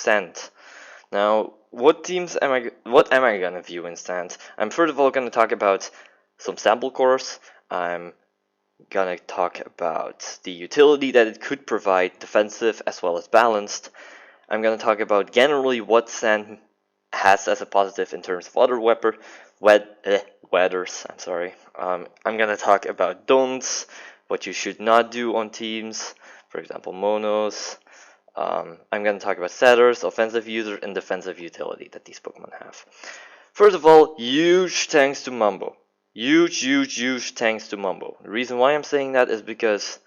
sand. Now, what am I gonna view in sand? I'm first of all gonna talk about some sample cores. I'm gonna talk about the utility that it could provide, defensive as well as balanced. I'm gonna talk about generally what sand has as a positive in terms of other weathers. I'm sorry. I'm gonna talk about don'ts, what you should not do on teams, for example, monos. I'm gonna talk about setters, offensive user, and defensive utility that these Pokemon have. First of all, huge thanks to Mambo. Huge thanks to Mambo. The reason why I'm saying that is because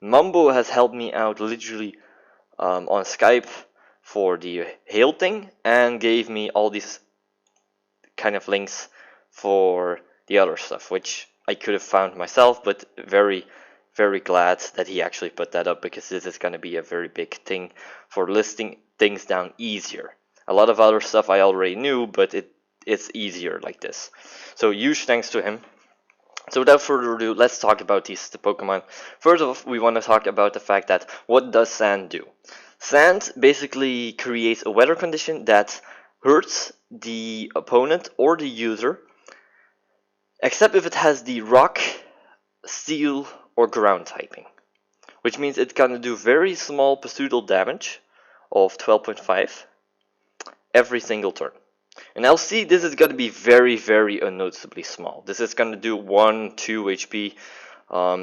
Mambo has helped me out literally on Skype for the hail thing and gave me all these kind of links for the other stuff, which I could have found myself, but very glad that he actually put that up, because this is going to be a very big thing for listing things down easier. A lot of other stuff I already knew, but it's easier like this. So huge thanks to him. So without further ado, let's talk about the Pokemon. First off, we want to talk about the fact that what does sand do? Sand basically creates a weather condition that hurts the opponent or the user, except if it has the rock, steel, or ground typing. Which means it's gonna do very small positives damage of 12.5 every single turn. And I'll see this is gonna be very unnoticeably small. This is gonna do 1-2 HP.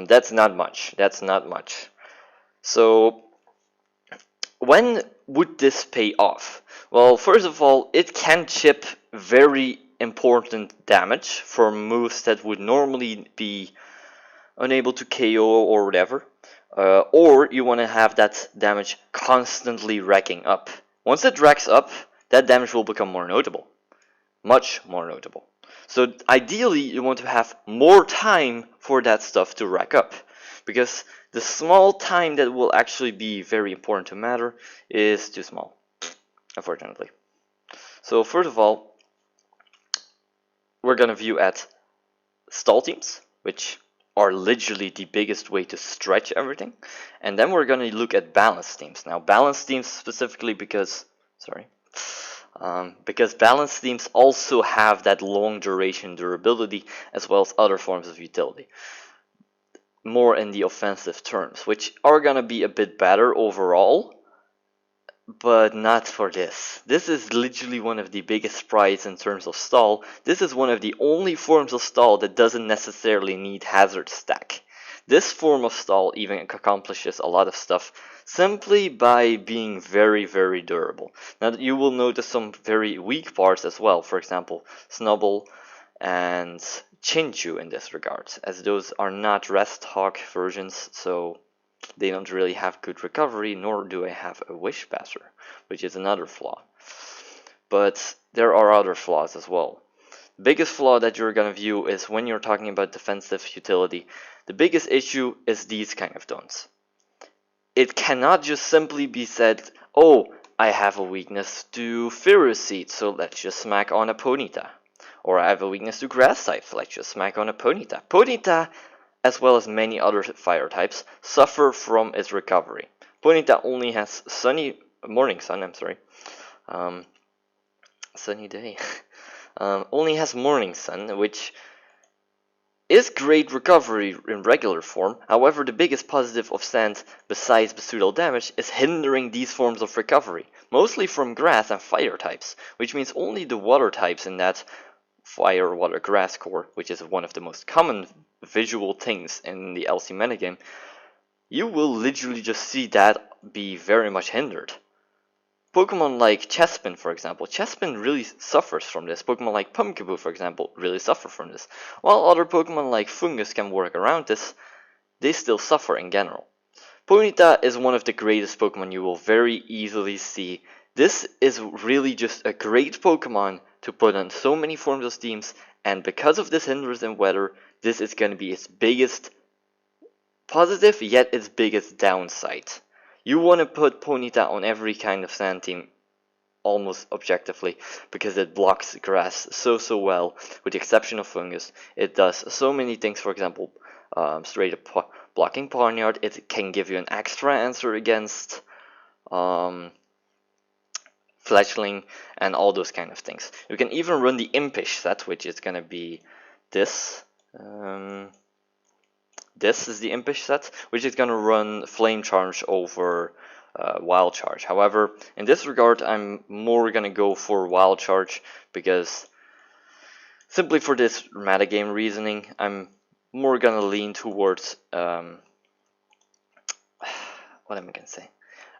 That's not much. So when would this pay off? Well, first of all, it can chip very important damage from moves that would normally be unable to KO or whatever. Or you want to have that damage constantly racking up. Once it racks up, that damage will become more notable. Much more notable. So ideally, you want to have more time for that stuff to rack up, because the small time that will actually be very important to matter is too small, unfortunately. So first of all, we're gonna view at stall teams, which are literally the biggest way to stretch everything, and then we're gonna look at balanced teams. Now, balanced teams specifically because balanced teams also have that long duration durability as well as other forms of utility, more in the offensive terms, which are gonna be a bit better overall, but not for this. This is literally one of the biggest sprites in terms of stall. This is one of the only forms of stall that doesn't necessarily need hazard stack. This form of stall even accomplishes a lot of stuff simply by being very durable. Now, you will notice some very weak parts as well, for example Snubble and Chinchu in this regard, as those are not rest hawk versions, so they don't really have good recovery, nor do I have a wish passer, which is another flaw. But there are other flaws as well. The biggest flaw that you're gonna view is when you're talking about defensive utility. The biggest issue is these kind of don'ts. It cannot just simply be said, oh, I have a weakness to Ferroseed, so let's just smack on a Ponyta. Or I have a weakness to Grass type, let's just smack on a Ponyta. Ponyta, as well as many other fire types, suffer from its recovery. Ponyta only has sunny day. Only has morning sun, which is great recovery in regular form. However, the biggest positive of sand, besides pseudo damage, is hindering these forms of recovery, mostly from grass and fire types, which means only the water types in that fire, water, grass core, which is one of the most common visual things in the LC metagame, you will literally just see that be very much hindered. Pokemon like Chespin, for example, Chespin really suffers from this. Pokemon like Pumpkaboo, for example, really suffer from this. While other Pokemon like Fungus can work around this, they still suffer in general. Ponyta is one of the greatest Pokemon you will very easily see. This is really just a great Pokemon to put on so many forms of teams, and because of this hindrance in weather, this is going to be its biggest positive, yet its biggest downside. You want to put Ponyta on every kind of sand team, almost objectively, because it blocks grass so well, with the exception of Fungus. It does so many things, for example, straight up blocking Pawniard. It can give you an extra answer against fletchling, and all those kind of things. You can even run the impish set, which is gonna be this. This is the impish set, which is gonna run flame charge over wild charge. However, in this regard, I'm more gonna go for wild charge because simply for this metagame reasoning, I'm more gonna lean towards what am I gonna say?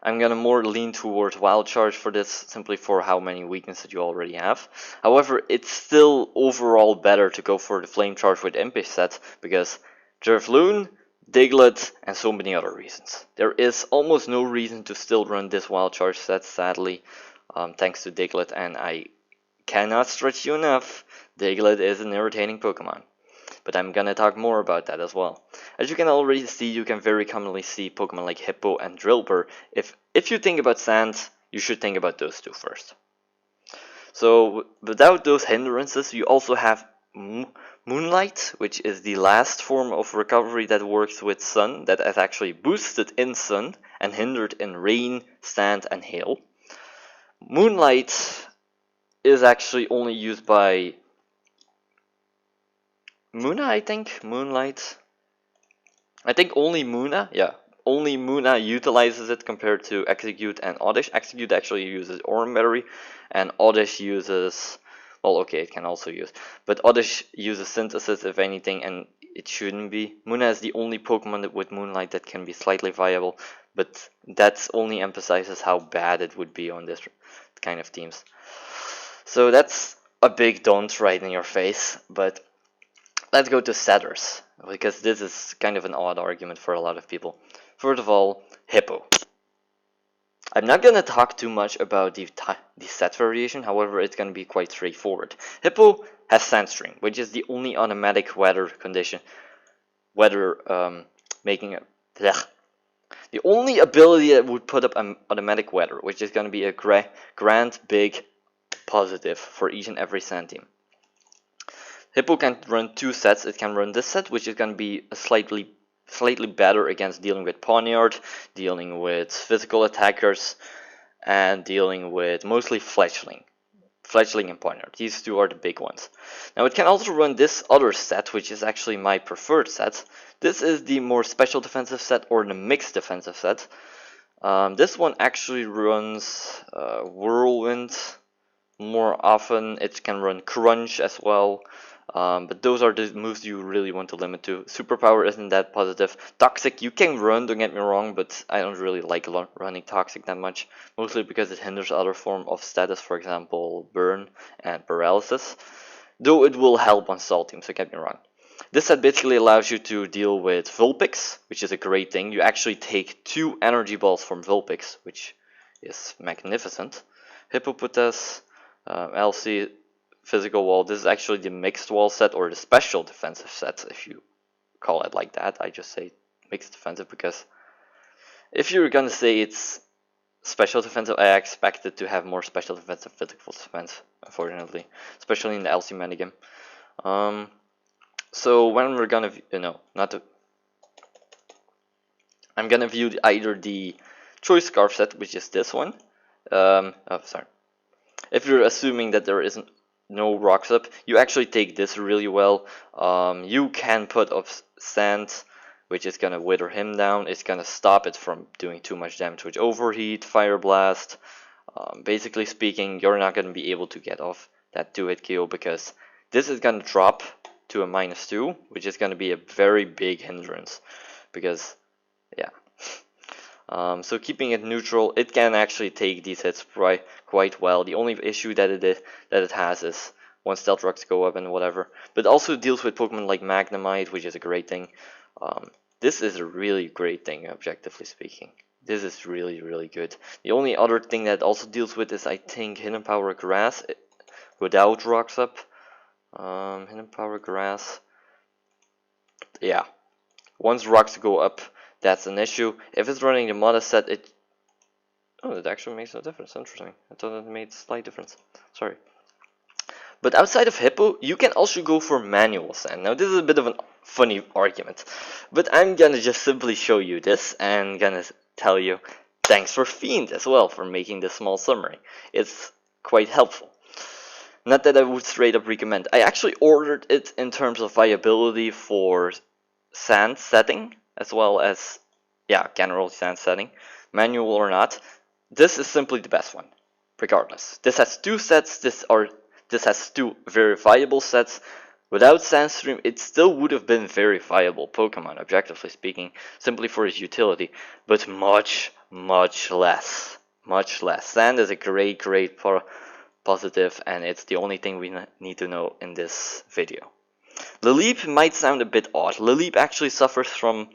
I'm gonna more lean towards wild charge for this, simply for how many weaknesses you already have. However, it's still overall better to go for the flame charge with impish set because Floon, Diglett, and so many other reasons. There is almost no reason to still run this wild charge set, sadly, thanks to Diglett, and I cannot stretch you enough. Diglett is an irritating Pokemon. But I'm gonna talk more about that as well. As you can already see, you can very commonly see Pokemon like Hippo and Drillbur. If you think about sand, you should think about those two first. So without those hindrances, you also have Moonlight, which is the last form of recovery that works with Sun, that is actually boosted in Sun and hindered in Rain, Sand, and Hail. Moonlight is actually only used by Muna, I think. Moonlight. I think only Muna, yeah. Only Muna utilizes it compared to Execute and Oddish. Execute actually uses Oranberry, and Oddish uses, well, okay, it can also use, but Oddish uses Synthesis if anything, and it shouldn't be. Muna is the only Pokemon with Moonlight that can be slightly viable, but that only emphasizes how bad it would be on this kind of teams. So that's a big don't right in your face, but let's go to setters, because this is kind of an odd argument for a lot of people. First of all, Hippo. I'm not going to talk too much about the set variation, however it's going to be quite straightforward. Hippo has Sandstream, which is the only automatic weather condition, making it, the only ability that would put up an automatic weather, which is going to be a grand big positive for each and every Sand team. Hippo can run two sets. It can run this set, which is going to be a slightly better against dealing with Poniard, dealing with physical attackers, and dealing with mostly Fletchling and Poniard. These two are the big ones. Now it can also run this other set, which is actually my preferred set. This is the more special defensive set, or the mixed defensive set. This one actually runs Whirlwind more often. It can run Crunch as well. But those are the moves you really want to limit to. Superpower isn't that positive. Toxic you can run, don't get me wrong, but I don't really like running Toxic that much. Mostly because it hinders other form of status, for example, Burn and Paralysis. Though it will help on Salt teams, don't get me wrong. This set basically allows you to deal with Vulpix, which is a great thing. You actually take 2 energy balls from Vulpix, which is magnificent. Hippopotas, LC, Physical Wall. This is actually the mixed wall set, or the special defensive set, if you call it like that. I just say mixed defensive because if you're gonna say it's special defensive, I expect it to have more special defensive physical defense, unfortunately, especially in the LC metagame. So when we're gonna, I'm gonna view either the Choice Scarf set, which is this one. If you're assuming that there isn't no rocks up, you actually take this really well. You can put up Sand, which is gonna wither him down. It's gonna stop it from doing too much damage with Overheat, Fire Blast. Basically speaking, you're not gonna be able to get off that 2-hit KO because this is gonna drop to a -2, which is gonna be a very big hindrance. Because, yeah. So keeping it neutral, it can actually take these hits quite well. The only issue that it has is once Stealth Rocks go up and whatever. But also deals with Pokemon like Magnemite, which is a great thing. This is a really great thing, objectively speaking. This is really, really good. The only other thing that also deals with is, I think, Hidden Power Grass without Rocks up. Hidden Power Grass. Yeah. Once Rocks go up, that's an issue. If it's running the Meta set, it actually makes no difference. Interesting. I thought it made a slight difference. Sorry. But outside of Hippo, you can also go for Manual Sand. Now this is a bit of a funny argument, but I'm gonna just simply show you this and gonna tell you thanks for Fiend as well for making this small summary. It's quite helpful. Not that I would straight up recommend. I actually ordered it in terms of viability for sand setting, as well as, yeah, general sand setting, manual or not. This is simply the best one, regardless. This has two sets, this has two very viable sets. Without Sandstream, it still would have been very viable Pokemon, objectively speaking, simply for its utility, but much, much less. Much less. Sand is a great positive, and it's the only thing we need to know in this video. Lileep might sound a bit odd. Lileep actually suffers from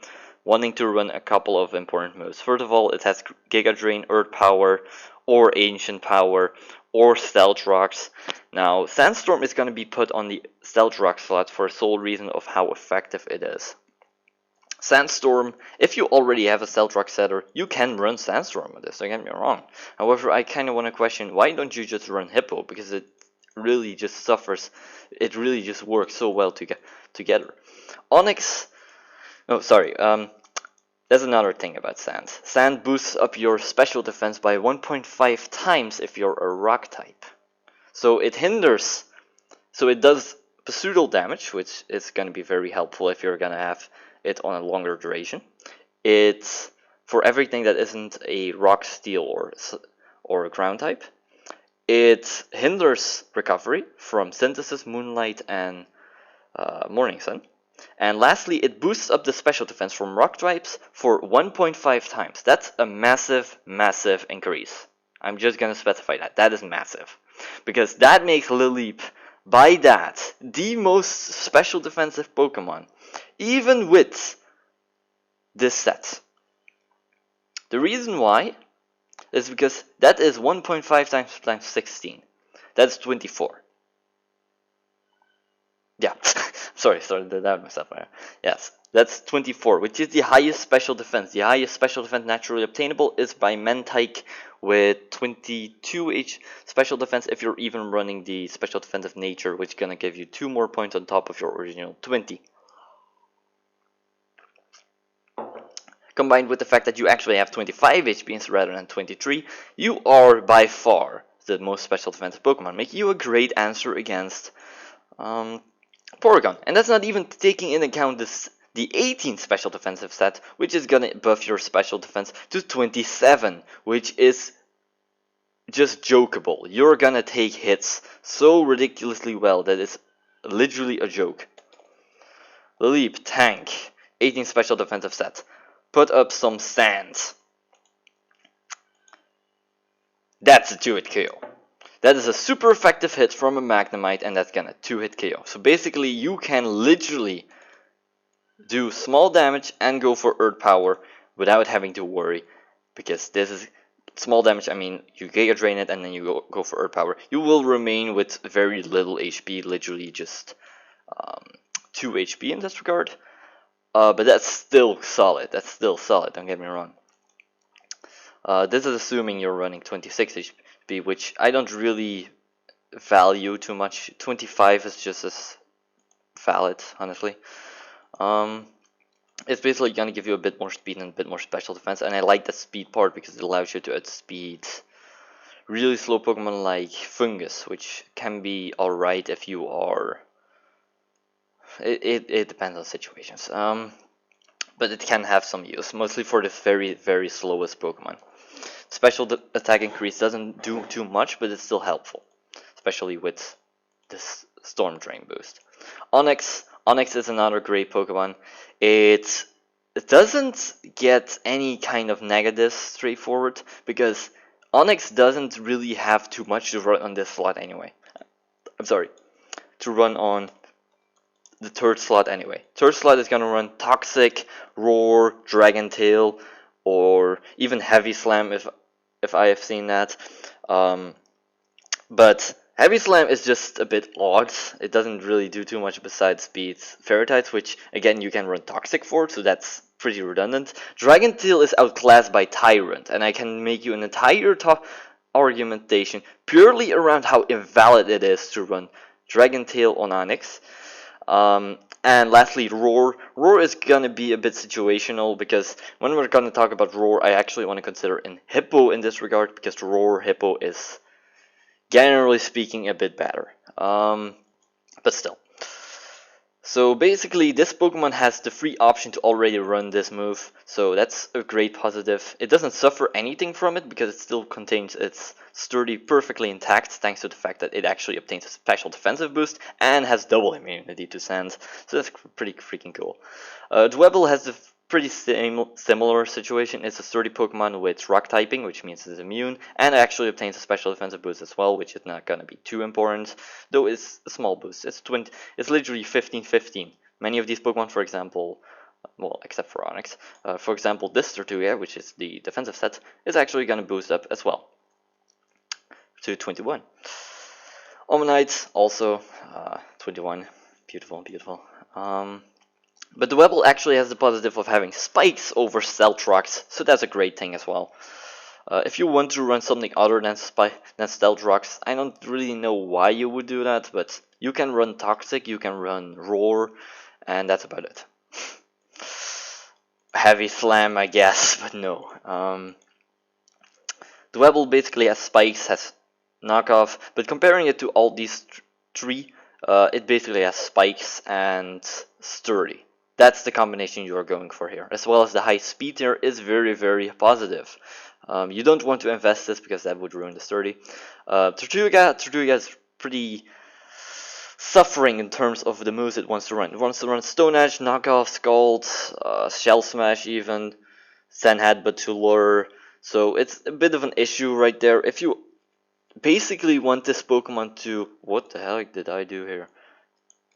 wanting to run a couple of important moves. First of all, it has Giga Drain, Earth Power, or Ancient Power, or Stealth Rocks. Now, Sandstorm is going to be put on the Stealth Rock slot for the sole reason of how effective it is. Sandstorm, if you already have a Stealth Rock setter, you can run Sandstorm with this, don't get me wrong. However, I kind of want to question, why don't you just run Hippo? Because it really just suffers, it really just works so well together. Onyx, oh sorry, there's another thing about Sand. Sand boosts up your special defense by 1.5 times if you're a rock type. So it hinders, so it does pseudo damage, which is going to be very helpful if you're going to have it on a longer duration. It's for everything that isn't a rock, steel, or a ground type. It hinders recovery from Synthesis, Moonlight, and Morning Sun. And lastly, it boosts up the special defense from rock types for 1.5 times. That's a massive, massive increase. I'm just going to specify that. That is massive. Because that makes Lileep, by that, the most special defensive Pokemon, even with this set. The reason why is because that is 1.5 times 16. That's 24. Yeah, sorry, did that myself there. Yes, that's 24, which is the highest special defense. The highest special defense naturally obtainable is by Mentike with 22 special defense if you're even running the special defensive nature, which is gonna give you 2 more points on top of your original 20. Combined with the fact that you actually have 25 HP rather than 23, you are by far the most special defensive Pokemon, making you a great answer against Porygon. And that's not even taking into account the 18 special defensive set, which is gonna buff your special defense to 27, which is just jokeable. You're gonna take hits so ridiculously well that it's literally a joke. Lileep, tank, 18 special defensive set. Put up some sand. That's a 2-hit KO. That is a super effective hit from a Magnemite, and that's gonna 2-hit KO. So basically, you can literally do small damage and go for Earth Power without having to worry, because this is small damage. I mean, you Giga Drain it and then you go for Earth Power. You will remain with very little HP, literally just 2 HP in this regard. But that's still solid. That's still solid. Don't get me wrong. This is assuming you're running 26 HP, which I don't really value too much. 25 is just as valid, honestly. It's basically gonna give you a bit more speed and a bit more special defense, and I like the speed part because it allows you to outspeed really slow Pokemon like Fungus, which can be alright if you are. It depends on situations. But it can have some use, mostly for the very, very slowest Pokemon. Special attack increase doesn't do too much, but it's still helpful, especially with this Storm Drain boost. Onyx is another great Pokemon. It doesn't get any kind of negatives straightforward, because Onyx doesn't really have too much to run on this slot anyway. I'm sorry, to run on the third slot anyway. Third slot is gonna run Toxic, Roar, Dragon Tail, or even Heavy Slam if I have seen that. But Heavy Slam is just a bit odd. It doesn't really do too much besides beat Ferritites, which again you can run Toxic for, so that's pretty redundant. Dragon Tail is outclassed by Tyrunt, and I can make you an entire argumentation purely around how invalid it is to run Dragon Tail on Onyx. And lastly, Roar. Roar is gonna be a bit situational, because when we're gonna talk about Roar, I actually want to consider in Hippo in this regard, because Roar Hippo is generally speaking a bit better. But still. So basically, this Pokemon has the free option to already run this move, so that's a great positive. It doesn't suffer anything from it because it still contains its sturdy perfectly intact, thanks to the fact that it actually obtains a special defensive boost and has double immunity to sand, so that's pretty freaking cool. Dwebble has a pretty similar situation. It's a sturdy Pokemon with rock typing, which means it's immune, and actually obtains a special defensive boost as well, which is not gonna be too important, though it's a small boost. It's literally 15-15. Many of these Pokemon, for example, well, except for Onyx, for example, this Tortuga, which is the defensive set, is actually gonna boost up as well to 21. Omanyte also 21. Beautiful, beautiful. But the Dwebble actually has the positive of having spikes over Stealth Rocks, so that's a great thing as well. If you want to run something other than Stealth Rocks, I don't really know why you would do that, but you can run Toxic, you can run Roar, and that's about it. Heavy Slam, I guess, but no. The Dwebble basically has spikes, has knockoff, but comparing it to all these three, it basically has spikes and sturdy. That's the combination you are going for here, as well as the high speed here is very, very positive. You don't want to invest this because that would ruin the sturdy. Tortuga is pretty suffering in terms of the moves it wants to run. It wants to run Stone Edge, Knockoff, Scald, Shell Smash even, Sand Headbutt to lure, so it's a bit of an issue right there. If you basically want this Pokemon to... What the heck did I do here?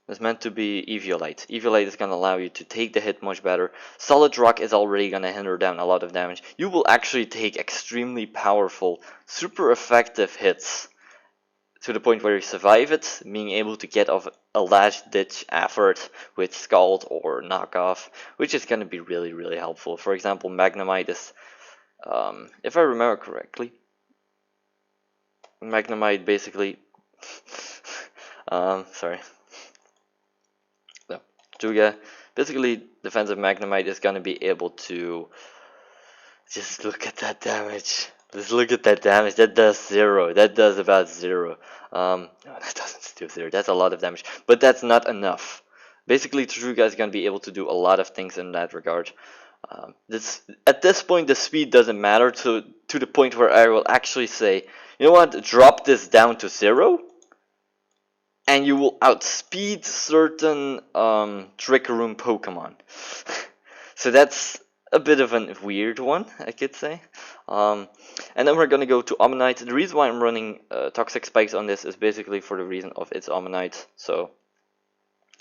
It's meant to be Eviolite. Eviolite is going to allow you to take the hit much better. Solid Rock is already going to hinder down a lot of damage. You will actually take extremely powerful, super effective hits to the point where you survive it, being able to get off a last ditch effort with Scald or Knockoff, which is going to be really, really helpful. For example, Magnemite is, if I remember correctly, Magnemite basically, sorry. Tortuga, basically defensive Magnemite is gonna be able to just look at that damage. Just look at that damage. That does 0. That does about 0. No, that doesn't do 0. That's a lot of damage, but that's not enough. Basically, Tortuga is gonna be able to do a lot of things in that regard. At this point, the speed doesn't matter to the point where I will actually say, you know what, drop this down to 0. And you will outspeed certain Trick Room Pokemon. So that's a bit of a weird one, I could say. And then we're gonna go to Omanyte. The reason why I'm running Toxic Spikes on this is basically for the reason of its Omanyte. So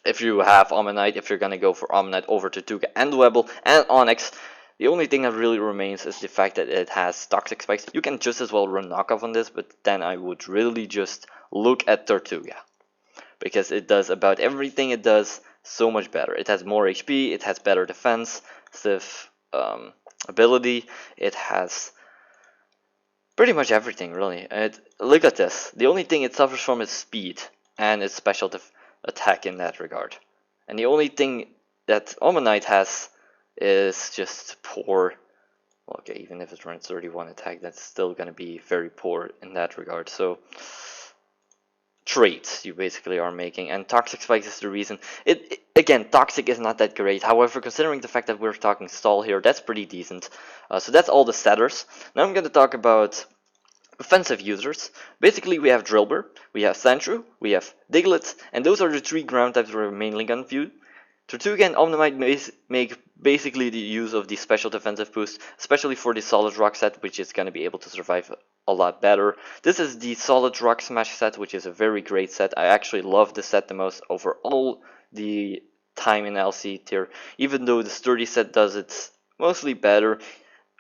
if you have Omanyte, if you're gonna go for Omanyte over Tortuga and Dwebble and Onyx, the only thing that really remains is the fact that it has Toxic Spikes. You can just as well run Knockoff on this, but then I would really just look at Tortuga, because it does about everything it does so much better. It has more HP, it has better defense, ability, it has pretty much everything really. Look at this, the only thing it suffers from is speed and its special attack in that regard. And the only thing that Omanyte has is just poor, well, okay, even if it runs 31 attack, that's still gonna be very poor in that regard. So traits you basically are making, and Toxic Spikes is the reason. Again, Toxic is not that great, however, considering the fact that we're talking Stall here, that's pretty decent. So that's all the setters. Now I'm going to talk about offensive users. Basically, we have Drillbur, we have Sandshrew, we have Diglett, and those are the 3 ground types we're mainly going to view. Tortuga and Omanyte make basically the use of the special defensive boost, especially for the Solid Rock set, which is going to be able to survive a lot better. This is the Solid Rock Smash set, which is a very great set. I actually love this set the most over all the time in LC tier, even though the Sturdy set does it mostly better.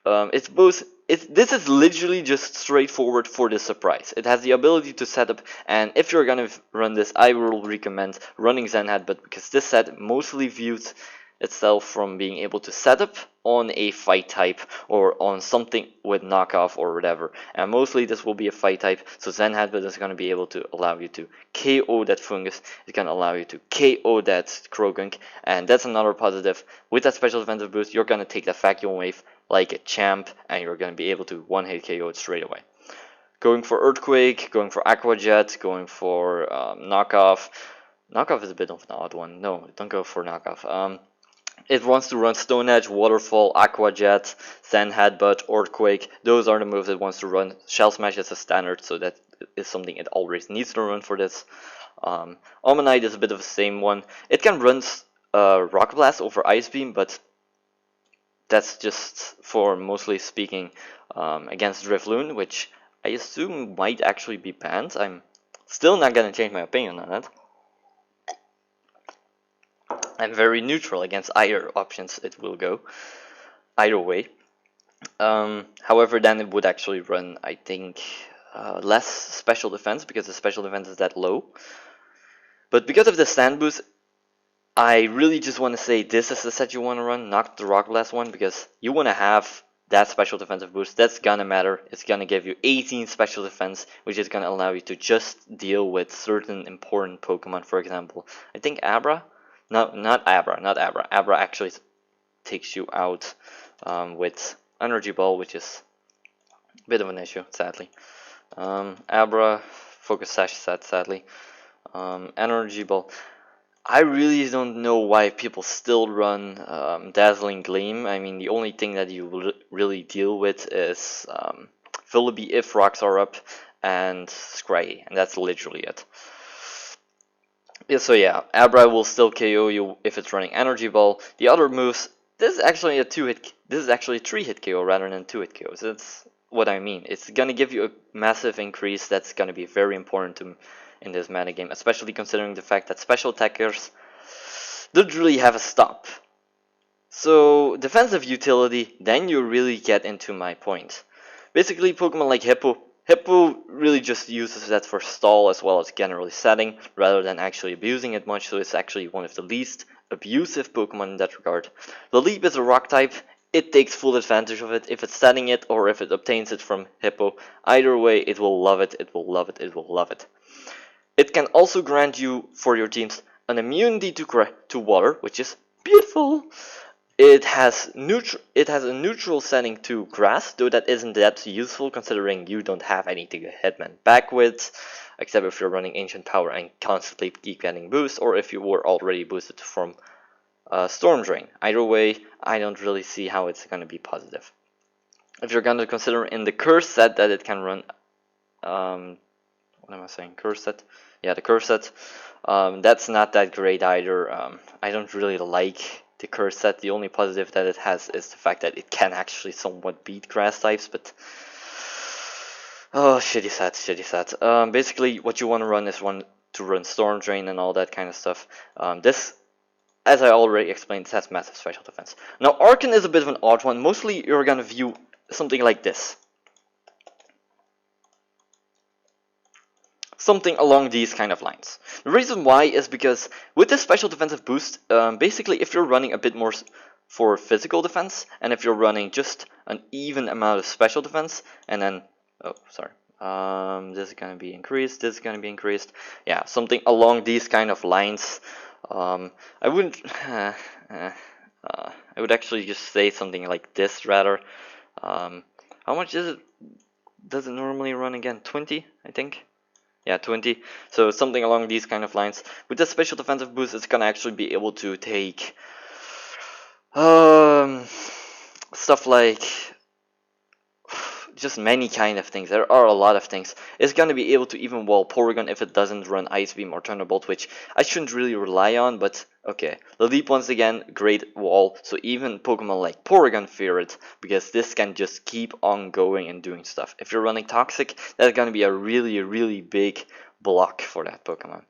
This is literally just straightforward for the surprise. It has the ability to set up, and if you're gonna run this, I will recommend running Zen Headbutt, because this set mostly views itself from being able to set up on a fight type or on something with knockoff or whatever. And mostly this will be a fight type, so Zen Headbutt is going to be able to allow you to KO that fungus. It's going to allow you to KO that Krogunk, and that's another positive. With that special defensive boost, you're going to take that vacuum wave like a champ, and you're going to be able to one-hit KO it straight away. Going for Earthquake, going for Aqua Jet, going for knockoff. Knockoff is a bit of an odd one. No, don't go for knockoff. It wants to run Stone Edge, Waterfall, Aqua Jet, Zen Headbutt, Earthquake. Those are the moves it wants to run. Shell Smash is a standard, so that is something it always needs to run for this. Omanyte is a bit of the same one. It can run Rock Blast over Ice Beam, but that's just for mostly speaking against Floon, which I assume might actually be banned. I'm still not going to change my opinion on it. I'm very neutral against either options it will go, either way. However, then it would actually run, I think, less special defense because the special defense is that low. But because of the stand boost, I really just want to say this is the set you want to run, not the Rock Blast one, because you want to have that special defensive boost. That's gonna matter. It's gonna give you 18 special defense, which is gonna allow you to just deal with certain important Pokemon. For example, I think Abra. No, not Abra. Abra actually takes you out with Energy Ball, which is a bit of an issue, sadly. Abra, Focus Sash set, sadly. Energy Ball. I really don't know why people still run Dazzling Gleam. I mean, the only thing that you really deal with is Vullaby if rocks are up and Scraggy, and that's literally it. Yeah, so yeah, Abra will still KO you if it's running Energy Ball. The other moves, this is actually a 3-hit KO rather than 2-hit KO. So that's what I mean. It's gonna give you a massive increase that's gonna be very important to in this metagame, especially considering the fact that special attackers don't really have a stop. So defensive utility, then you really get into my point. Basically, Pokemon like Hippo really just uses that for stall as well as generally setting, rather than actually abusing it much, so it's actually one of the least abusive Pokemon in that regard. The Leap is a rock type. It takes full advantage of it if it's setting it or if it obtains it from Hippo. Either way, it will love it, it will love it, it will love it. It can also grant you, for your teams, an immunity to water, which is beautiful. It has a neutral setting to grass, though that isn't that useful considering you don't have anything to Hitman back with, except if you're running Ancient Power and constantly keep getting boost, or if you were already boosted from Storm Drain. Either way, I don't really see how it's going to be positive. If you're going to consider in the curse set that it can run, what am I saying? Curse set? Yeah, the curse set. That's not that great either. I don't really like the curse set. The only positive that it has is the fact that it can actually somewhat beat grass types, but oh, shitty set. Basically, what you want to run is to run Storm Drain and all that kind of stuff. This, as I already explained, this has massive special defense. Now, Arcan is a bit of an odd one. Mostly, you're gonna view something like this. Something along these kind of lines. The reason why is because with this special defensive boost, basically if you're running a bit more for physical defense, and if you're running just an even amount of special defense, and then, oh, sorry, this is going to be increased, this is going to be increased, yeah, something along these kind of lines. I wouldn't, I would actually just say something like this rather. How much is it? Does it normally run again? 20, I think. Yeah, 20. So something along these kind of lines. With the special defensive boost, it's gonna actually be able to take stuff like just many kind of things. There are a lot of things. It's gonna be able to even wall Porygon if it doesn't run Ice Beam or Thunderbolt, which I shouldn't really rely on, but okay. The Leap, once again, great wall, so even Pokemon like Porygon fear it, because this can just keep on going and doing stuff. If you're running Toxic, that's gonna be a really big block for that Pokemon.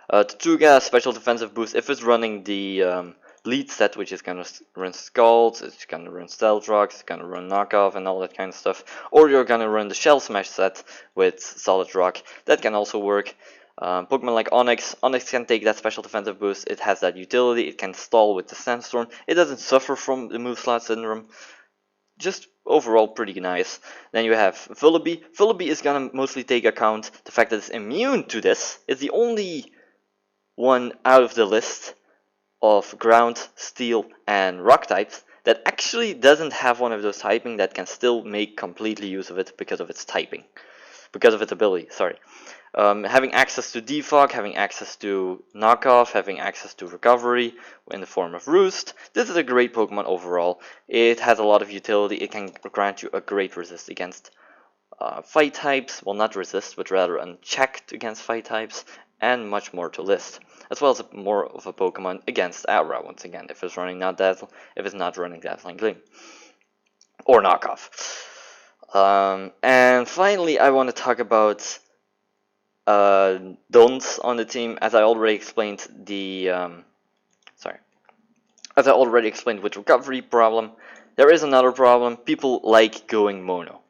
Tortuga, special defensive boost, if it's running the lead set, which is gonna run Scald, it's gonna run Stealth Rocks, it's gonna run Knockoff and all that kind of stuff, or you're gonna run the Shell Smash set with Solid Rock, that can also work. Pokemon like Onyx can take that special defensive boost. It has that utility. It can stall with the Sandstorm. It doesn't suffer from the move slot syndrome. Just overall pretty nice. Then you have Vullaby. Vullaby is gonna mostly take account the fact that it's immune to this. It's the only one out of the list of ground, steel, and rock types that actually doesn't have one of those typing that can still make completely use of it because of its typing. Because of its ability, sorry. Having access to defog, having access to knockoff, having access to recovery in the form of roost. This is a great Pokemon overall. It has a lot of utility. It can grant you a great resist against fight types. Well, not resist, but rather unchecked against fight types, and much more to list. As well as more of a Pokemon against Aura once again, if it's running not Dazzle, if it's not running Dazzling Gleam or knockoff. And finally, I want to talk about don'ts on the team, as I already explained as I already explained with recovery problem. There is another problem. People like going mono.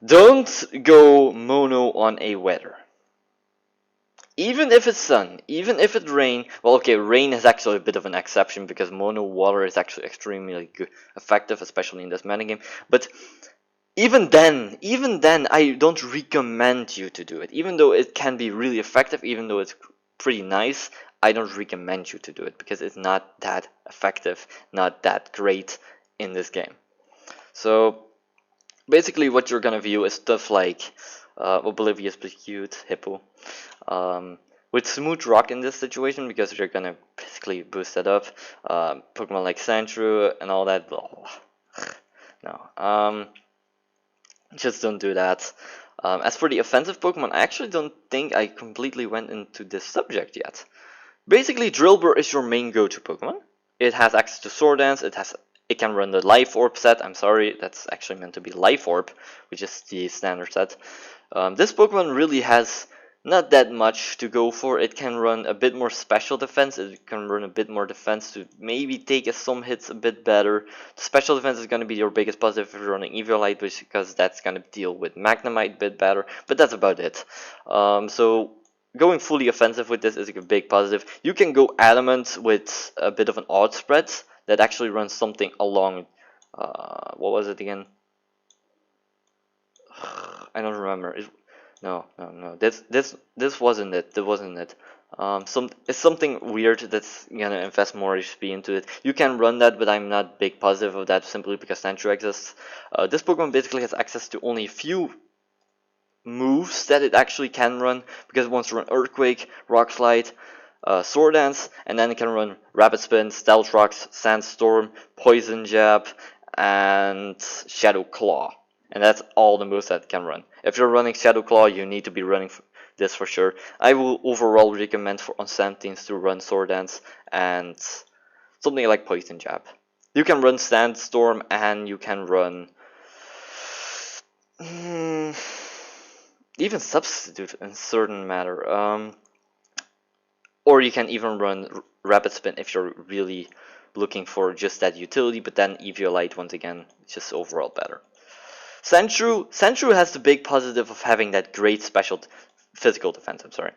Don't go mono on a weather. Even if it's sun, even if it's rain. Well, okay, rain is actually a bit of an exception because mono water is actually extremely good, effective, especially in this metagame. But even then, I don't recommend you to do it. Even though it can be really effective, even though it's pretty nice, I don't recommend you to do it because it's not that effective, not that great in this game. So basically what you're gonna view is stuff like Oblivious Pursuit, Hippo, with Smooth Rock in this situation because you're gonna basically boost it up. Pokemon like Sandshrew and all that. Blah, blah. No. Just don't do that. As for the offensive Pokemon, I actually don't think I completely went into this subject yet. Basically, Drillbur is your main go-to Pokemon. It has access to Sword Dance. It can run the Life Orb set. I'm sorry, that's actually meant to be Life Orb, which is the standard set. This Pokemon really has not that much to go for. It can run a bit more special defense. It can run a bit more defense to maybe take some hits a bit better. The special defense is going to be your biggest positive if you're running Eviolite, because that's going to deal with Magnemite a bit better. But that's about it. So going fully offensive with this is a big positive. You can go Adamant with a bit of an odd spread that actually runs something along. What was it again? I don't remember. No. This wasn't it. That wasn't it. It's something weird that's gonna invest more HP into it. You can run that, but I'm not big positive of that simply because Sandshrew exists. This Pokemon basically has access to only a few moves that it actually can run, because it wants to run Earthquake, Rock Slide, Sword Dance, and then it can run Rapid Spin, Stealth Rocks, Sandstorm, Poison Jab, and Shadow Claw. And that's all the moves that it can run. If you're running Shadow Claw, you need to be running this for sure. I will overall recommend on Sandteens to run Sword Dance and something like Poison Jab. You can run Sandstorm and you can run even Substitute in certain matter. Or you can even run Rapid Spin if you're really looking for just that utility, but then Eviolite once again, just overall better. Sandshrew has the big positive of having that great physical defense, I'm sorry.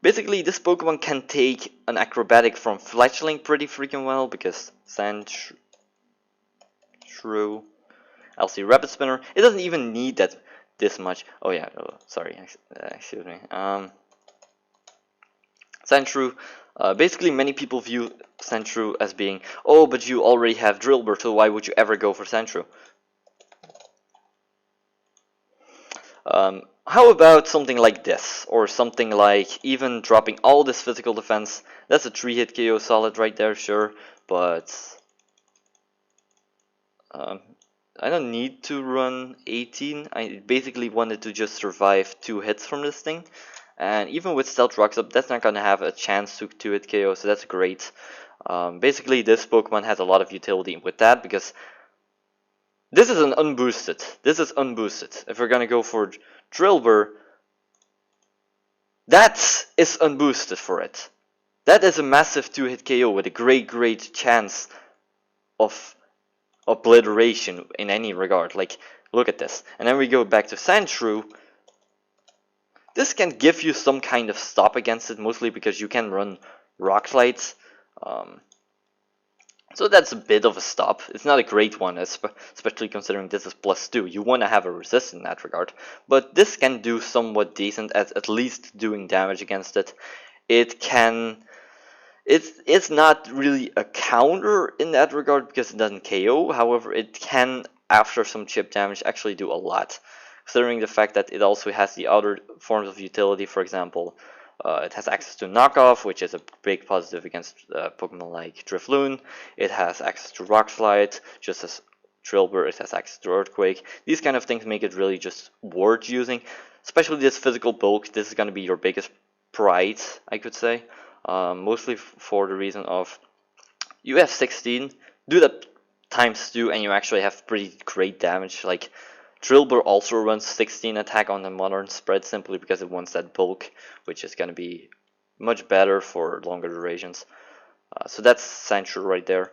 Basically, this Pokemon can take an acrobatic from Fletchling pretty freaking well, because Sandshrew, LC Rapid Spinner, it doesn't even need this much. Oh yeah, sorry, excuse me. Sandshrew, basically many people view Sandshrew as being, oh, but you already have Drillbur, so why would you ever go for Sandshrew? How about something like this, or something like even dropping all this physical defense? That's a 3-hit KO solid right there, sure, but I don't need to run 18. I basically wanted to just survive 2 hits from this thing, and even with Stealth Rocks up, that's not gonna have a chance to 2-hit KO, so that's great. Basically, this Pokemon has a lot of utility with that, because this is unboosted. This is unboosted. If we're gonna go for Drillbur, that is unboosted for it. That is a massive 2-hit KO with a great chance of obliteration in any regard. Like, look at this. And then we go back to Sandshrew. this can give you some kind of stop against it, mostly because you can run Rock Slide. So that's a bit of a stop. It's not a great one, especially considering this is +2. You want to have a resist in that regard. But this can do somewhat decent at least doing damage against it. It can... It's not really a counter in that regard because it doesn't KO. However, it can, after some chip damage, actually do a lot. Considering the fact that it also has the other forms of utility, for example, it has access to knockoff, which is a big positive against Pokemon like Drifloon. It has access to Rock Slide, just as Drillbur. It has access to Earthquake. These kind of things make it really just worth using. Especially this physical bulk, this is going to be your biggest pride, I could say. Mostly for the reason of you have 16, do that times 2 and you actually have pretty great damage. Like Drillbur also runs 16 attack on the modern spread simply because it wants that bulk, which is going to be much better for longer durations. So that's Sandshrew right there.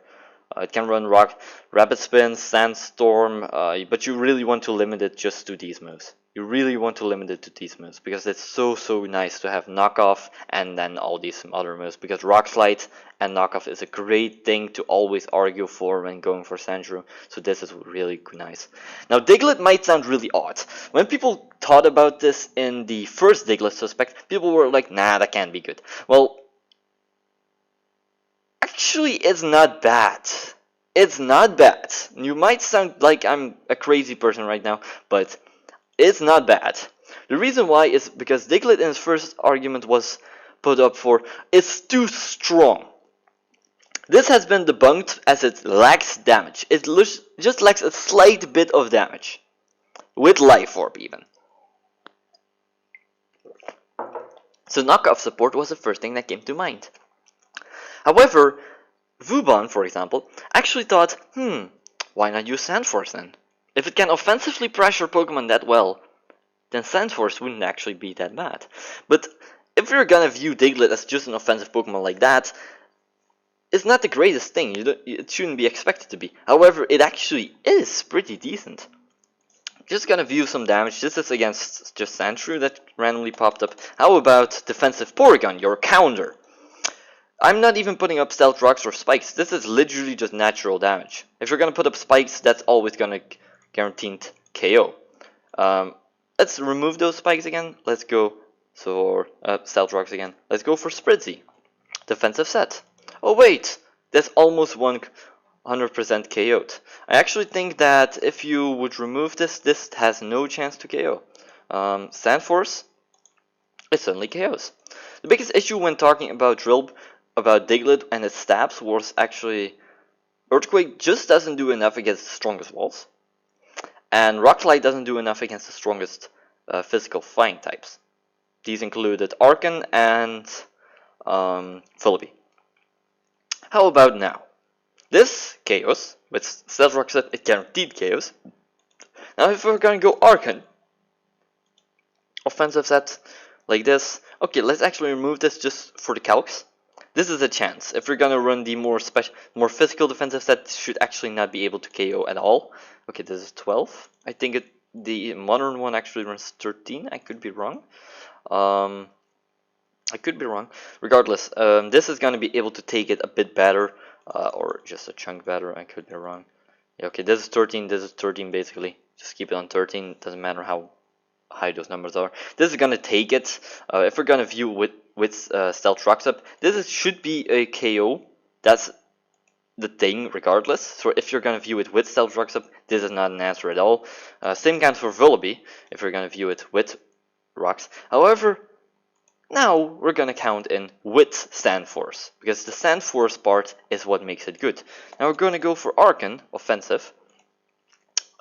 It can run Rapid Spin, Sandstorm, but you really want to limit it just to these moves. You really want to limit it to these moves because it's so nice to have knockoff and then all these other moves, because Rock Slide and knockoff is a great thing to always argue for when going for Sandshrew. So this is really nice. Now Diglett might sound really odd. When people thought about this in the first Diglett suspect, people were like, nah, that can't be good. Well, actually, it's not bad. It's not bad. You might sound like I'm a crazy person right now, but it's not bad. The reason why is because Diglett in his first argument was put up for, it's too strong. This has been debunked as it lacks damage. It just lacks a slight bit of damage. With Life Orb even. So knockoff support was the first thing that came to mind. However, Vubon, for example, actually thought, why not use Sandforce then? If it can offensively pressure Pokemon that well, then Sandforce wouldn't actually be that bad. But if you're gonna view Diglett as just an offensive Pokemon like that, it's not the greatest thing. It shouldn't be expected to be. However, it actually is pretty decent. Just gonna view some damage. This is against just Sandshrew that randomly popped up. How about Defensive Porygon, your counter? I'm not even putting up Stealth Rocks or Spikes. This is literally just natural damage. If you're gonna put up Spikes, that's always gonna guaranteed KO. Let's remove those Spikes again. Let's go for Stealth Rocks again. Let's go for Spritzy. Defensive set. Oh wait, that's almost 100% KO'd. I actually think that if you would remove this, this has no chance to KO. Sandforce, it suddenly KOs. The biggest issue when talking about Diglett and its stabs was actually Earthquake just doesn't do enough against the strongest walls, and Rock Slide doesn't do enough against the strongest physical flying types. These included Archon and Vullaby. How about now? This KOs, with Stealth Rock set, it guaranteed KOs. Now if we're gonna go Archon, offensive set like this, okay, let's actually remove this just for the calcs. This is a chance. If we're gonna run the more physical defensive set, this should actually not be able to KO at all. Okay, this is 12. I think the modern one actually runs 13. I could be wrong. I could be wrong. Regardless, this is gonna be able to take it a bit better, or just a chunk better. I could be wrong. Yeah, okay, this is 13. This is 13 basically. Just keep it on 13. Doesn't matter how high those numbers are. This is gonna take it. If we're gonna view with Stealth Rocks up, should be a KO. That's the thing, regardless. So if you're gonna view it with Stealth Rocks up, this is not an answer at all. Same counts for Vullaby, if you're gonna view it with Rocks. However, now we're gonna count in with Sandforce, because the Sandforce part is what makes it good. Now we're gonna go for Archon, offensive.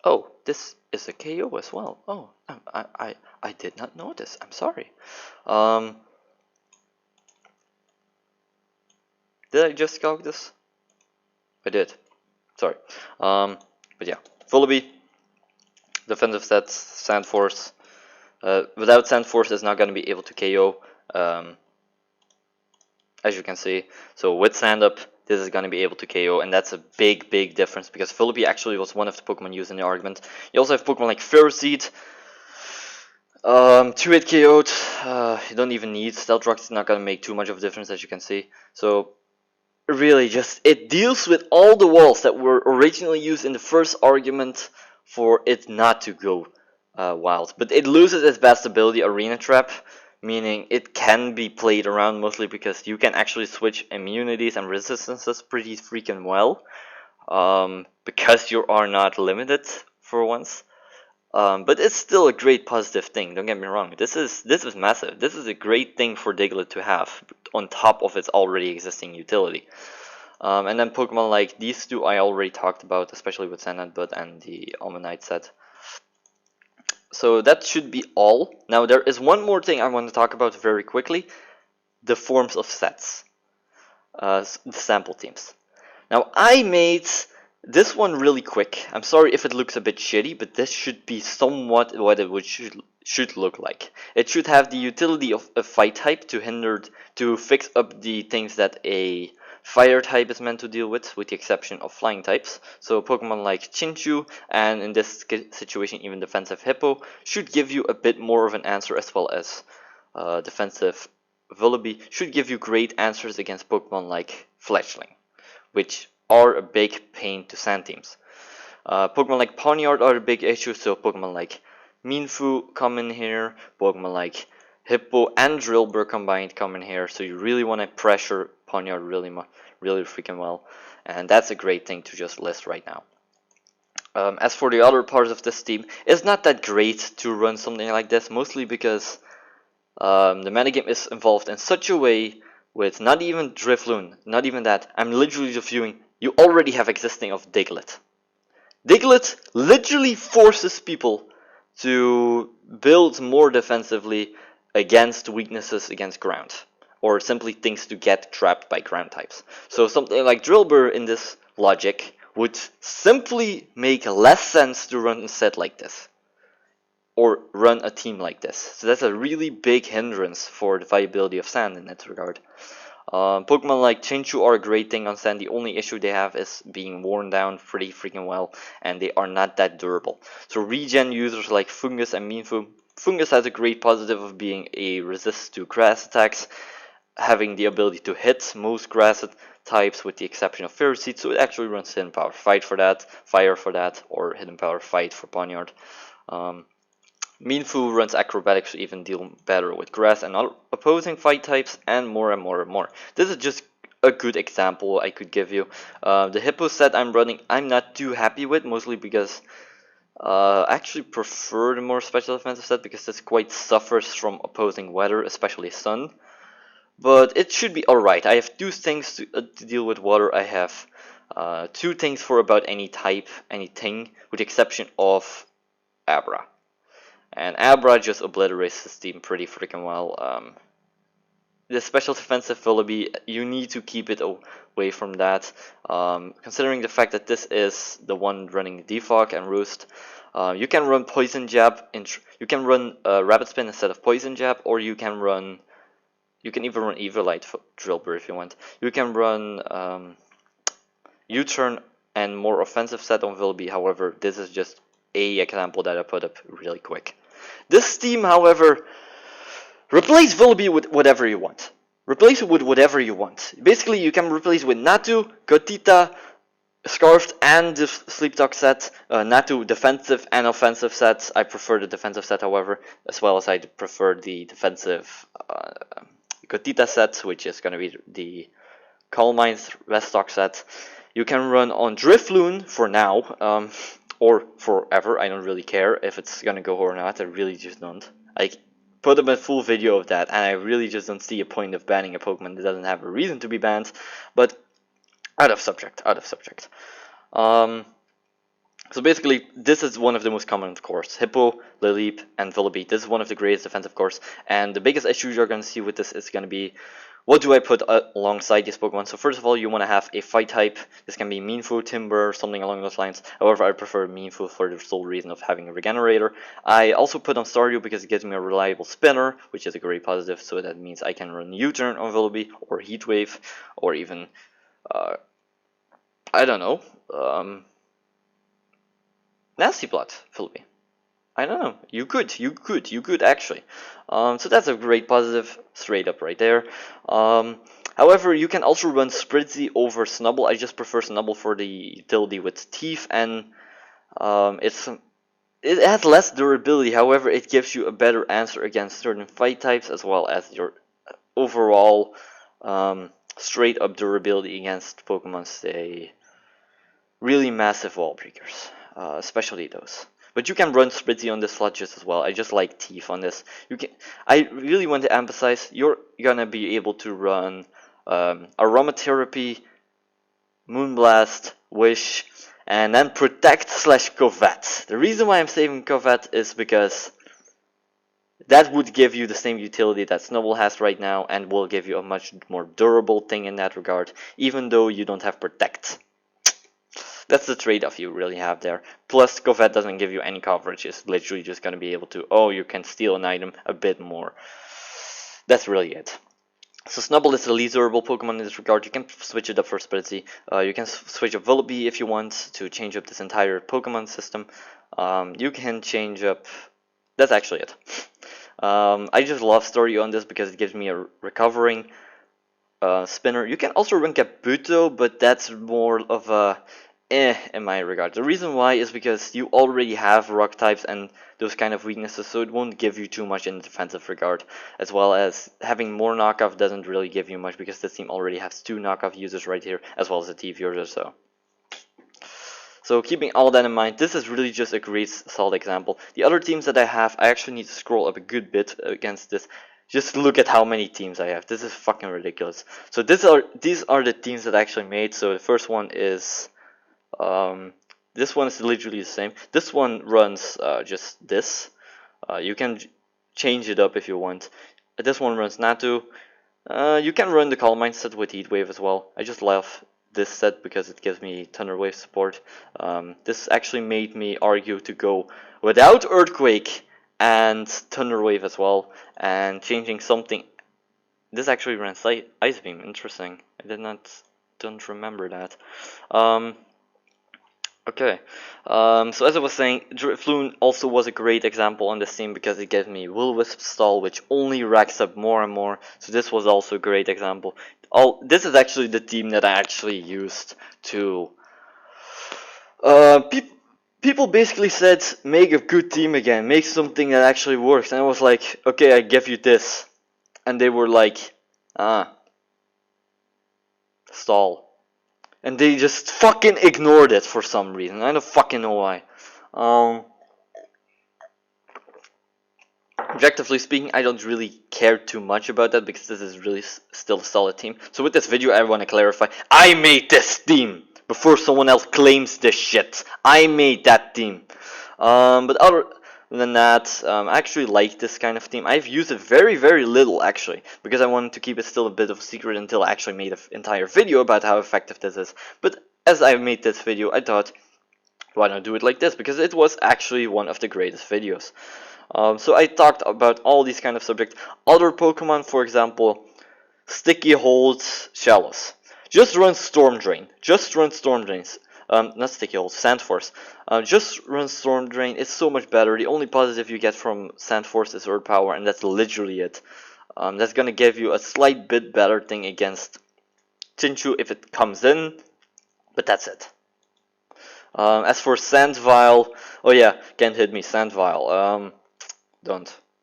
Oh, this is a KO as well. Oh, I did not know this. I'm sorry. Did I just calc this? I did. Sorry. But yeah, Vullaby, defensive sets, Sandforce. Without Sandforce, it's not going to be able to KO, as you can see. So with Sand up, this is going to be able to KO, and that's a big difference, because Vullaby actually was one of the Pokemon used in the argument. You also have Pokemon like Ferroseed. 2-hit KO'd, you don't even need. Stealth Rock's not gonna make too much of a difference, as you can see. So, really, just it deals with all the walls that were originally used in the first argument for it not to go wild. But it loses its best ability, Arena Trap, meaning it can be played around mostly because you can actually switch immunities and resistances pretty freaking well. Because you are not limited for once. But it's still a great positive thing. Don't get me wrong. This is massive. This is a great thing for Diglett to have on top of its already existing utility. And then Pokemon like these two I already talked about, especially with Sandbud and the Almanite set. So that should be all. Now there is one more thing I want to talk about very quickly: the forms of sets, the sample teams. Now I made this one really quick. I'm sorry if it looks a bit shitty, but this should be somewhat what it should look like. It should have the utility of a fight type to fix up the things that a fire type is meant to deal with the exception of flying types. So Pokemon like Chinchu, and in this situation even defensive Hippo, should give you a bit more of an answer, as well as defensive Vullaby should give you great answers against Pokemon like Fletchling, which are a big pain to sand teams. Pokemon like Pawniard are a big issue, so Pokemon like Minfu come in here, Pokemon like Hippo and Drillbur combined come in here, so you really want to pressure Pawniard really freaking well, and that's a great thing to just list right now. As for the other parts of this team, it's not that great to run something like this, mostly because the metagame is involved in such a way with not even Drifloon, not even that. I'm literally just viewing, you already have existing of Diglett. Diglett literally forces people to build more defensively against weaknesses against ground, or simply things to get trapped by ground types. So something like Drillbur in this logic would simply make less sense to run a set like this, or run a team like this. So that's a really big hindrance for the viability of Sand in that regard. Pokemon like Chinchu are a great thing on Sand. The only issue they have is being worn down pretty freaking well, and they are not that durable. So regen users like Fungus and Minfu. Fungus has a great positive of being a resist to grass attacks, having the ability to hit most grass types with the exception of Ferroseed, so it actually runs Hidden Power Fight for that, Fire for that, or Hidden Power Fight for Pawniard. Minfu runs Acrobatics to even deal better with grass and opposing fight types, and more and more and more. This is just a good example I could give you. The Hippo set I'm running, I'm not too happy with, mostly because I actually prefer the more special defensive set because this quite suffers from opposing weather, especially sun. But it should be alright. I have two things to deal with water. I have two things for about any type, anything, with the exception of Abra. And Abra just obliterates this team pretty freaking well. The special defensive Vullaby, you need to keep it away from that. Considering the fact that this is the one running Defog and Roost, you can run Poison Jab, you can run Rapid Spin instead of Poison Jab, or you can even run Eviolite for Drillbur if you want. You can run U-Turn and more offensive set on Vullaby. However, this is just a example that I put up really quick. This team, however, replace Vullaby with whatever you want. Replace it with whatever you want. Basically, you can replace with Natu, Gotita, Scarfed, and the Sleep Talk set. Natu defensive and offensive sets. I prefer the defensive set, however, as well as I prefer the defensive Gotita set, which is going to be the Calm Minds Restock set. You can run on Drifloon for now, or forever. I don't really care if it's going to go or not. I really just don't. I put up a full video of that, and I really just don't see a point of banning a Pokemon that doesn't have a reason to be banned. But out of subject. So basically, this is one of the most common cores. Hippo, Lileep, and Vullaby. This is one of the greatest defensive cores. And the biggest issue you're going to see with this is going to be, what do I put alongside these Pokemon? So first of all, you want to have a fight type. This can be Minfu, Timber, something along those lines. However, I prefer Minfu for the sole reason of having a Regenerator. I also put on Staryu because it gives me a reliable spinner, which is a great positive. So that means I can run U-Turn on Vullaby, or Heat Wave, or even, I don't know, Nasty Plot Vullaby. I don't know. You could actually. So that's a great positive, straight up right there. However, you can also run Spritzy over Snubble. I just prefer Snubble for the utility with Teeth, and it has less durability. However, it gives you a better answer against certain fight types, as well as your overall straight up durability against Pokemon, say, really massive wall breakers, especially those. But you can run Spritzy on this slot just as well. I just like Teeth on this. You can. I really want to emphasize you're gonna be able to run Aromatherapy, Moonblast, Wish, and then Protect slash Covet. The reason why I'm saving Covet is because that would give you the same utility that Snubble has right now, and will give you a much more durable thing in that regard, even though you don't have Protect. That's the trade-off you really have there. Plus, Covet doesn't give you any coverage. It's literally just going to be able to, oh, you can steal an item a bit more. That's really it. So Snubble is the least durable Pokemon in this regard. You can switch it up for Spritzy. You can switch up Vullaby if you want to change up this entire Pokemon system. You can change up... That's actually it. I just love Story on this because it gives me a recovering spinner. You can also run Kabuto, but that's more of a in my regard. The reason why is because you already have rock types and those kind of weaknesses, so it won't give you too much in the defensive regard, as well as having more knockoff doesn't really give you much because this team already has 2 knockoff users right here, as well as a TV user. So keeping all that in mind, this is really just a great solid example. The other teams that I have, I actually need to scroll up a good bit against this. Just look at how many teams I have. This is fucking ridiculous. So these are the teams that I actually made. So the first one is this one is literally the same. This one runs just this. You can change it up if you want. This one runs Natu. You can run the Calm Mind set with Heat Wave as well. I just love this set because it gives me Thunder Wave support. This actually made me argue to go without Earthquake and Thunder Wave as well, and changing something. This actually runs Ice Beam. Interesting. I don't remember that. Okay, so as I was saying, Floon also was a great example on this team because it gave me Will-Wisp Stall, which only racks up more and more, so this was also a great example. This is actually the team that I actually used to... people basically said, make a good team again, make something that actually works, and I was like, okay, I give you this. And they were like, Stall. And they just fucking ignored it for some reason. I don't fucking know why. Objectively speaking, I don't really care too much about that because this is really still a solid team. So with this video, I want to clarify, I made this team before someone else claims this shit. I made that team. But other than that, I actually like this kind of team. I've used it very, very little actually, because I wanted to keep it still a bit of a secret until I actually made an entire video about how effective this is. But as I made this video, I thought, why not do it like this? Because it was actually one of the greatest videos. So I talked about all these kind of subjects. Other Pokemon, for example, Sticky Holds, Shallows. Just run Storm Drain. Just run Storm Drains. Not Sticky Holds, Sand Force. Just run Storm Drain. It's so much better. The only positive you get from Sand Force is Earth Power, and that's literally it. That's gonna give you a slight bit better thing against Chinchu if it comes in, but that's it. As for Sand Vial, oh yeah, can't hit me, Sand Vial.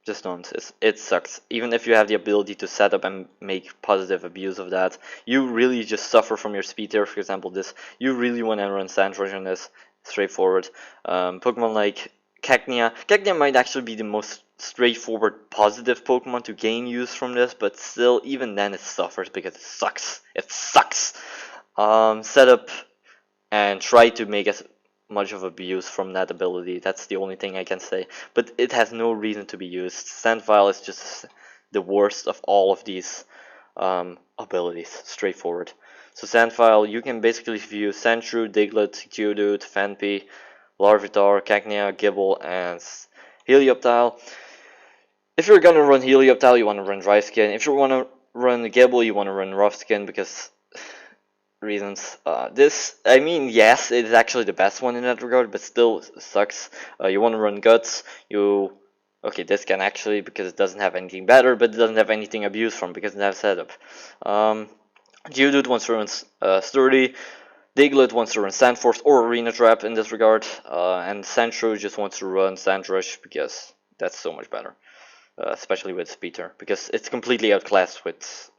Just don't. It sucks. Even if you have the ability to set up and make positive abuse of that, you really just suffer from your speed there. For example, this, you really want to run Sandrush on this, straightforward. Pokemon like Cacnea. Cacnea might actually be the most straightforward positive Pokemon to gain use from this, but still, even then it suffers because it sucks. It sucks. Set up and try to make as much of abuse from that ability. That's the only thing I can say. But it has no reason to be used. Sandvile is just the worst of all of these abilities, straightforward. So Sandvile, you can basically view Sandshrew, Diglett, Geodude, Phanpy, Larvitar, Cacnea, Gibble, and Helioptile. If you're gonna run Helioptile, you want to run Dry Skin. If you want to run Gibble, you want to run Rough Skin because reasons. This, I mean, yes, it is actually the best one in that regard, but still sucks. You want to run guts, okay, this can actually, because it doesn't have anything better, but it doesn't have anything abused from, because it doesn't have setup. Geodude wants to run Sturdy, Diglett wants to run Sandforce or Arena Trap in this regard, and Sandshrew just wants to run Sandrush, because that's so much better. Especially with Speeder, because it's completely outclassed with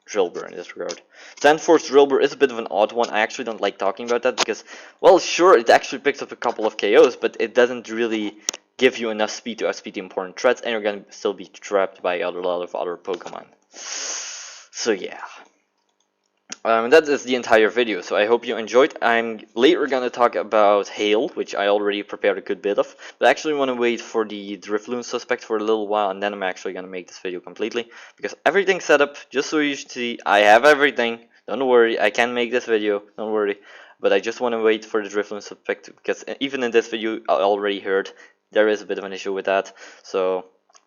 Drillbur in this regard. Sandforce Drillbur is a bit of an odd one. I actually don't like talking about that because, well, sure, it actually picks up a couple of KOs, but it doesn't really give you enough speed to outspeed the important threats, and you're gonna still be trapped by a lot of other Pokemon. So yeah. That is the entire video, so I hope you enjoyed. I'm later gonna talk about Hail, which I already prepared a good bit of, but I actually want to wait for the Drifloon suspect for a little while, and then I'm actually gonna make this video completely, because everything's set up, just so you see, I have everything, don't worry, I can make this video, don't worry, but I just want to wait for the Drifloon suspect, because even in this video I already heard there is a bit of an issue with that, so